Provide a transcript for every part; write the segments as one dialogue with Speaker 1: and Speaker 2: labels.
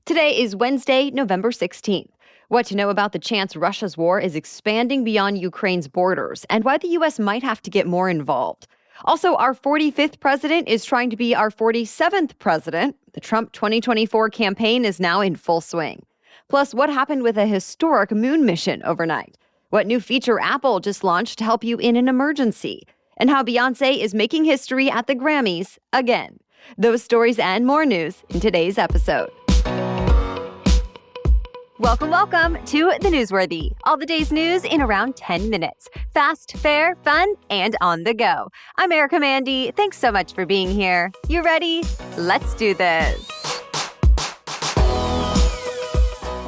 Speaker 1: Today is Wednesday, November 16th. What to know about the chance Russia's war is expanding beyond Ukraine's borders and why the U.S. might have to get more involved. Also, our 45th president is trying to be our 47th president. The Trump 2024 campaign is now in full swing. Plus, what happened with a historic moon mission overnight? What new feature Apple just launched to help you in an emergency? And how Beyoncé is making history at the Grammys again. Those stories and more news in today's episode. Welcome to The Newsworthy. All the day's news in around 10 minutes. Fast, fair, fun, and on the go. I'm Erica Mandy. Thanks so much for being here. You ready? Let's do this.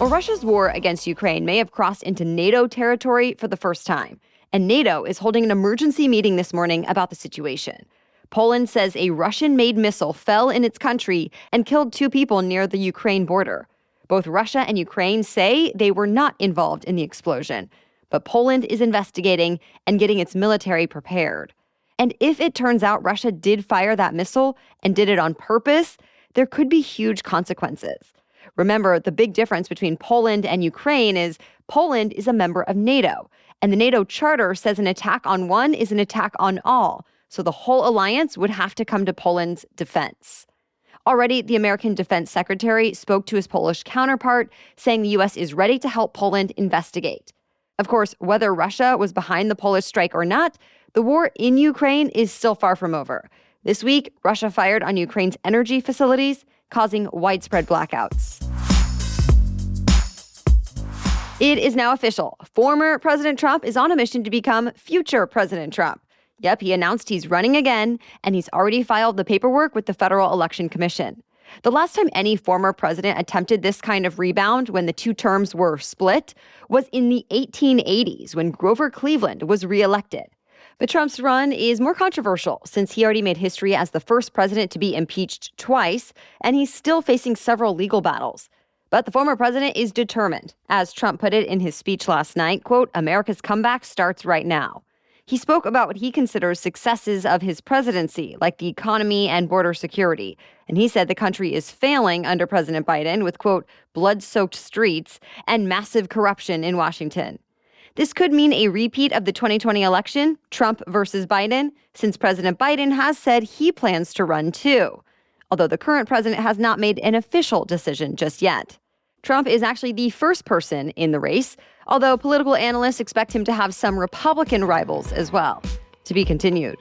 Speaker 1: Well, Russia's war against Ukraine may have crossed into NATO territory for the first time. And NATO is holding an emergency meeting this morning about the situation. Poland says a Russian-made missile fell in its country and killed 2 people near the Ukraine border. Both Russia and Ukraine say they were not involved in the explosion, but Poland is investigating and getting its military prepared. And if it turns out Russia did fire that missile and did it on purpose, there could be huge consequences. Remember, the big difference between Poland and Ukraine is Poland is a member of NATO, and the NATO charter says an attack on one is an attack on all, so the whole alliance would have to come to Poland's defense. Already, the American Defense Secretary spoke to his Polish counterpart, saying the U.S. is ready to help Poland investigate. Of course, whether Russia was behind the Polish strike or not, the war in Ukraine is still far from over. This week, Russia fired on Ukraine's energy facilities, causing widespread blackouts. It is now official. Former President Trump is on a mission to become future President Trump. Yep, he announced he's running again, and he's already filed the paperwork with the Federal Election Commission. The last time any former president attempted this kind of rebound when the 2 terms were split was in the 1880s when Grover Cleveland was reelected. But Trump's run is more controversial since he already made history as the first president to be impeached twice, and he's still facing several legal battles. But the former president is determined. As Trump put it in his speech last night, quote, "America's comeback starts right now." He spoke about what he considers successes of his presidency, like the economy and border security. And he said the country is failing under President Biden with, quote, "blood-soaked streets and massive corruption in Washington." This could mean a repeat of the 2020 election, Trump versus Biden, since President Biden has said he plans to run too. Although the current president has not made an official decision just yet. Trump is actually the first person in the race, although political analysts expect him to have some Republican rivals as well. To be continued.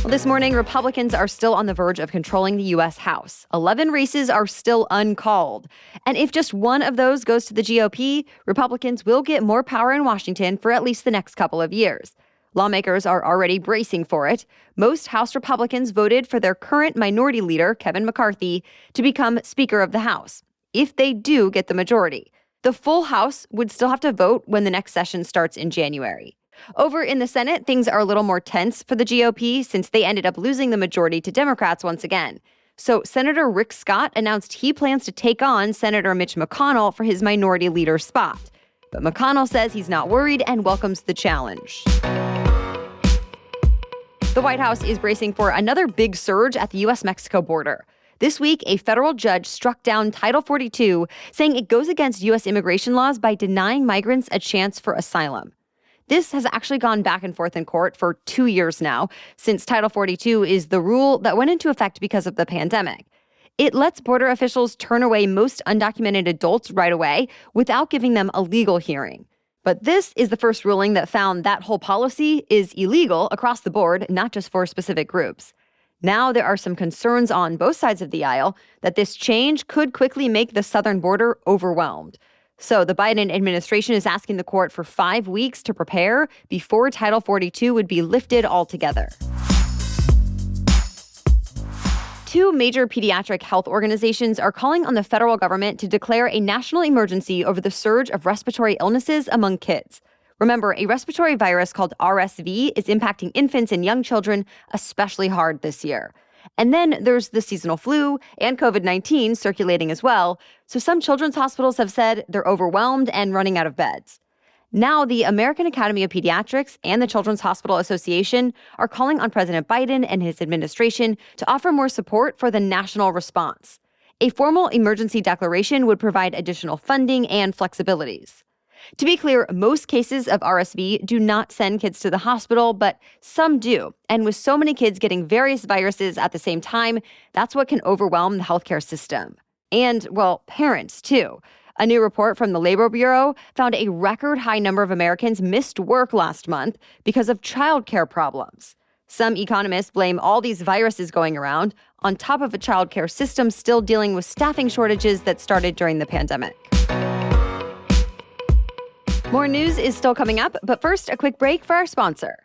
Speaker 1: Well, this morning, Republicans are still on the verge of controlling the U.S. House. 11 races are still uncalled. And if just one of those goes to the GOP, Republicans will get more power in Washington for at least the next couple of years. Lawmakers are already bracing for it. Most House Republicans voted for their current minority leader, Kevin McCarthy, to become Speaker of the House, if they do get the majority. The full House would still have to vote when the next session starts in January. Over in the Senate, things are a little more tense for the GOP since they ended up losing the majority to Democrats once again. So Senator Rick Scott announced he plans to take on Senator Mitch McConnell for his minority leader spot. But McConnell says he's not worried and welcomes the challenge. The White House is bracing for another big surge at the U.S.-Mexico border. This week, a federal judge struck down Title 42, saying it goes against U.S. immigration laws by denying migrants a chance for asylum. This has actually gone back and forth in court for 2 years now, since Title 42 is the rule that went into effect because of the pandemic. It lets border officials turn away most undocumented adults right away without giving them a legal hearing. But this is the first ruling that found that whole policy is illegal across the board, not just for specific groups. Now there are some concerns on both sides of the aisle that this change could quickly make the southern border overwhelmed. So the Biden administration is asking the court for 5 weeks to prepare before Title 42 would be lifted altogether. 2 major pediatric health organizations are calling on the federal government to declare a national emergency over the surge of respiratory illnesses among kids. Remember, a respiratory virus called RSV is impacting infants and young children especially hard this year. And then there's the seasonal flu and COVID-19 circulating as well, so some children's hospitals have said they're overwhelmed and running out of beds. Now, the American Academy of Pediatrics and the Children's Hospital Association are calling on President Biden and his administration to offer more support for the national response. A formal emergency declaration would provide additional funding and flexibilities. To be clear, most cases of RSV do not send kids to the hospital, but some do. And with so many kids getting various viruses at the same time, that's what can overwhelm the healthcare system. And, well, parents, too. A new report from the Labor Bureau found a record high number of Americans missed work last month because of childcare problems. Some economists blame all these viruses going around on top of a childcare system still dealing with staffing shortages that started during the pandemic. More news is still coming up, but first, a quick break for our sponsor.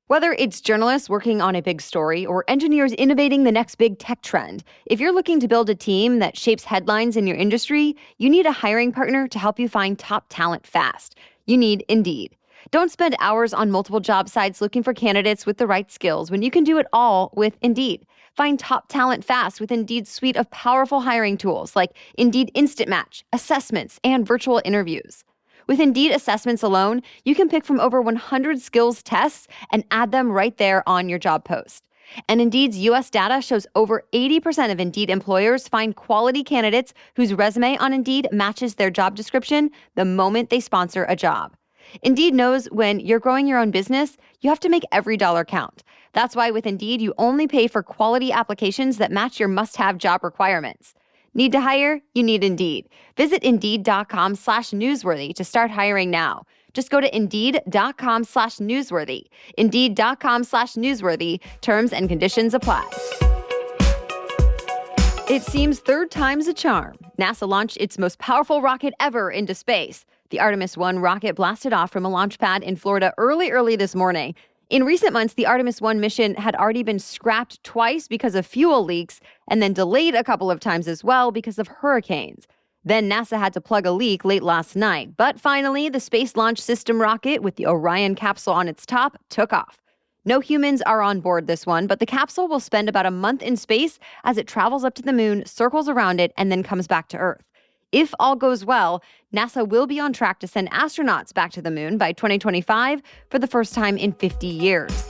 Speaker 1: Whether it's journalists working on a big story or engineers innovating the next big tech trend, if you're looking to build a team that shapes headlines in your industry, you need a hiring partner to help you find top talent fast. You need Indeed. Don't spend hours on multiple job sites looking for candidates with the right skills when you can do it all with Indeed. Find top talent fast with Indeed's suite of powerful hiring tools like Indeed Instant Match, assessments, and virtual interviews. With Indeed assessments alone, you can pick from over 100 skills tests and add them right there on your job post. And Indeed's U.S. data shows over 80% of Indeed employers find quality candidates whose resume on Indeed matches their job description the moment they sponsor a job. Indeed knows when you're growing your own business, you have to make every dollar count. That's why with Indeed, you only pay for quality applications that match your must-have job requirements. Need to hire? You need Indeed. Visit Indeed.com/newsworthy to start hiring now. Just go to Indeed.com/newsworthy. Indeed.com/newsworthy. Terms and conditions apply. It seems third time's a charm. NASA launched its most powerful rocket ever into space. The Artemis 1 rocket blasted off from a launch pad in Florida early this morning. In recent months, the Artemis 1 mission had already been scrapped twice because of fuel leaks and then delayed a couple of times as well because of hurricanes. Then NASA had to plug a leak late last night. But finally, the Space Launch System rocket with the Orion capsule on its top took off. No humans are on board this one, but the capsule will spend about a month in space as it travels up to the moon, circles around it, and then comes back to Earth. If all goes well, NASA will be on track to send astronauts back to the moon by 2025 for the first time in 50 years.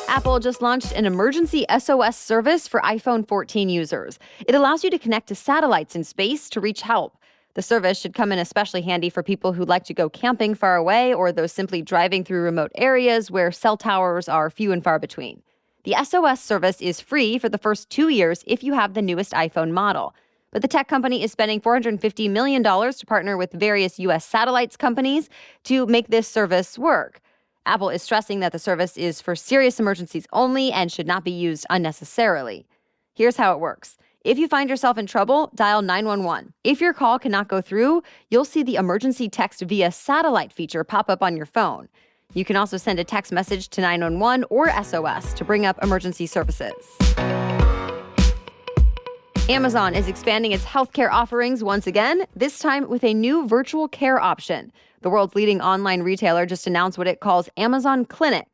Speaker 1: Apple just launched an Emergency SOS service for iPhone 14 users. It allows you to connect to satellites in space to reach help. The service should come in especially handy for people who like to go camping far away or those simply driving through remote areas where cell towers are few and far between. The SOS service is free for the first 2 years if you have the newest iPhone model. But the tech company is spending $450 million to partner with various U.S. satellites companies to make this service work. Apple is stressing that the service is for serious emergencies only and should not be used unnecessarily. Here's how it works. If you find yourself in trouble, dial 911. If your call cannot go through, you'll see the emergency text via satellite feature pop up on your phone. You can also send a text message to 911 or SOS to bring up emergency services. Amazon is expanding its healthcare offerings once again, this time with a new virtual care option. The world's leading online retailer just announced what it calls Amazon Clinic.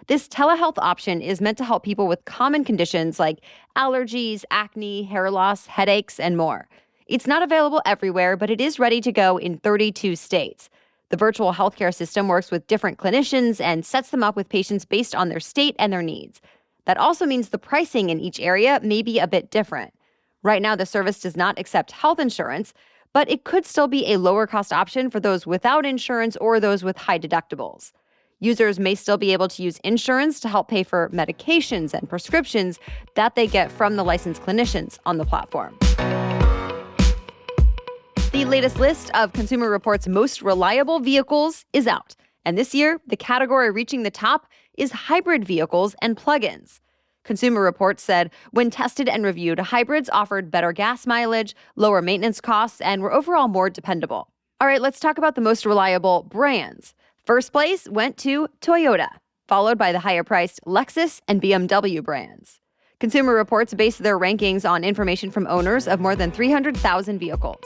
Speaker 1: This telehealth option is meant to help people with common conditions like allergies, acne, hair loss, headaches, and more. It's not available everywhere, but it is ready to go in 32 states. The virtual healthcare system works with different clinicians and sets them up with patients based on their state and their needs. That also means the pricing in each area may be a bit different. Right now, the service does not accept health insurance, but it could still be a lower-cost option for those without insurance or those with high deductibles. Users may still be able to use insurance to help pay for medications and prescriptions that they get from the licensed clinicians on the platform. The latest list of Consumer Reports' most reliable vehicles is out. And this year, the category reaching the top is hybrid vehicles and plug-ins. Consumer Reports said when tested and reviewed, hybrids offered better gas mileage, lower maintenance costs, and were overall more dependable. All right, let's talk about the most reliable brands. First place went to Toyota, followed by the higher-priced Lexus and BMW brands. Consumer Reports based their rankings on information from owners of more than 300,000 vehicles.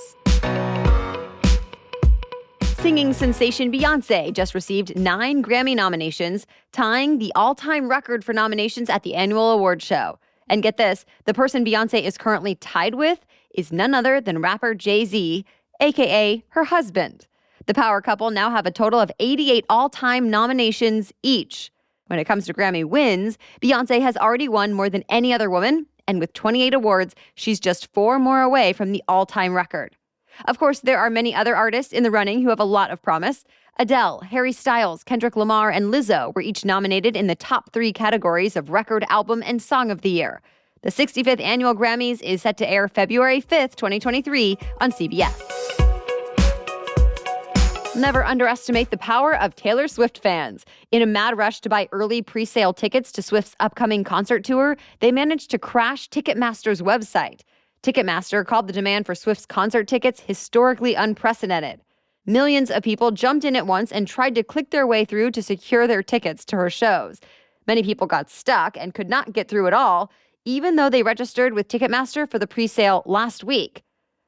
Speaker 1: Singing sensation Beyoncé just received 9 Grammy nominations, tying the all-time record for nominations at the annual award show. And get this, the person Beyoncé is currently tied with is none other than rapper Jay-Z, aka her husband. The power couple now have a total of 88 all-time nominations each. When it comes to Grammy wins, Beyoncé has already won more than any other woman, And with 28 awards, she's just 4 more away from the all-time record. Of course, there are many other artists in the running who have a lot of promise. Adele, Harry Styles, Kendrick Lamar, and Lizzo were each nominated in the top 3 categories of Record, Album, and Song of the Year. The 65th Annual Grammys is set to air February 5th, 2023 on CBS. Never underestimate the power of Taylor Swift fans. In a mad rush to buy early pre-sale tickets to Swift's upcoming concert tour, they managed to crash Ticketmaster's website. Ticketmaster called the demand for Swift's concert tickets historically unprecedented. Millions of people jumped in at once and tried to click their way through to secure their tickets to her shows. Many people got stuck and could not get through at all, even though they registered with Ticketmaster for the pre-sale last week.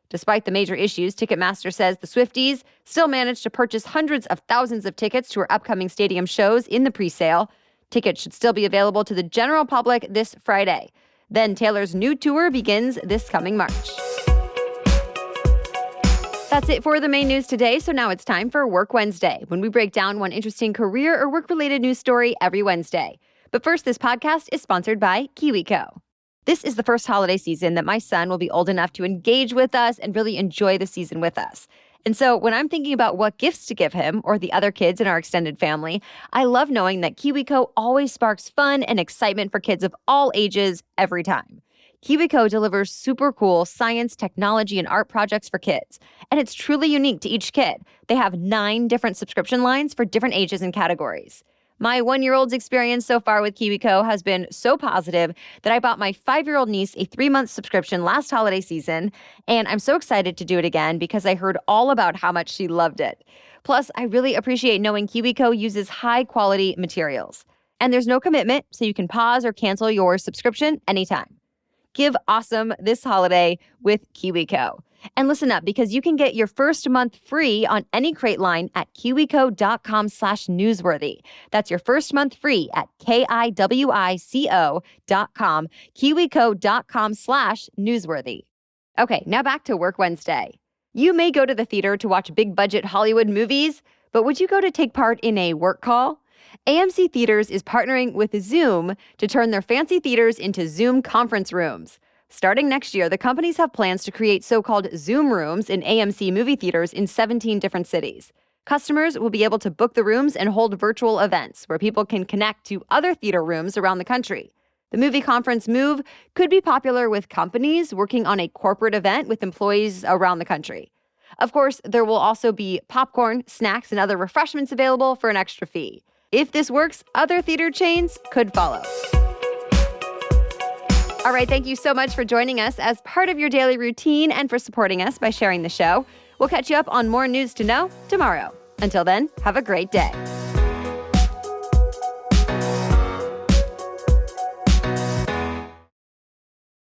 Speaker 1: Despite the major issues, Ticketmaster says the Swifties still managed to purchase hundreds of thousands of tickets to her upcoming stadium shows in the pre-sale. Tickets should still be available to the general public this Friday. Then Taylor's new tour begins this coming March. That's it for the main news today, so now it's time for Work Wednesday, when we break down one interesting career or work-related news story every Wednesday. But first, this podcast is sponsored by KiwiCo. This is the first holiday season that my son will be old enough to engage with us and really enjoy the season with us. And so when I'm thinking about what gifts to give him or the other kids in our extended family, I love knowing that KiwiCo always sparks fun and excitement for kids of all ages every time. KiwiCo delivers super cool science, technology, and art projects for kids. And it's truly unique to each kid. They have 9 different subscription lines for different ages and categories. My 1-year-old's experience so far with KiwiCo has been so positive that I bought my 5-year-old niece a 3-month subscription last holiday season, and I'm so excited to do it again because I heard all about how much she loved it. Plus, I really appreciate knowing KiwiCo uses high-quality materials. And there's no commitment, so you can pause or cancel your subscription anytime. Give awesome this holiday with KiwiCo. And listen up, because you can get your first month free on any crate line at kiwico.com/newsworthy. That's your first month free at KIWICO.com, kiwico.com/newsworthy. Okay, now back to Work Wednesday. You may go to the theater to watch big budget Hollywood movies, but would you go to take part in a work call? AMC Theaters is partnering with Zoom to turn their fancy theaters into Zoom conference rooms. Starting next year, the companies have plans to create so-called Zoom rooms in AMC movie theaters in 17 different cities. Customers will be able to book the rooms and hold virtual events where people can connect to other theater rooms around the country. The movie conference move could be popular with companies working on a corporate event with employees around the country. Of course, there will also be popcorn, snacks, and other refreshments available for an extra fee. If this works, other theater chains could follow. All right, thank you so much for joining us as part of your daily routine and for supporting us by sharing the show. We'll catch you up on more news to know tomorrow. Until then, have a great day.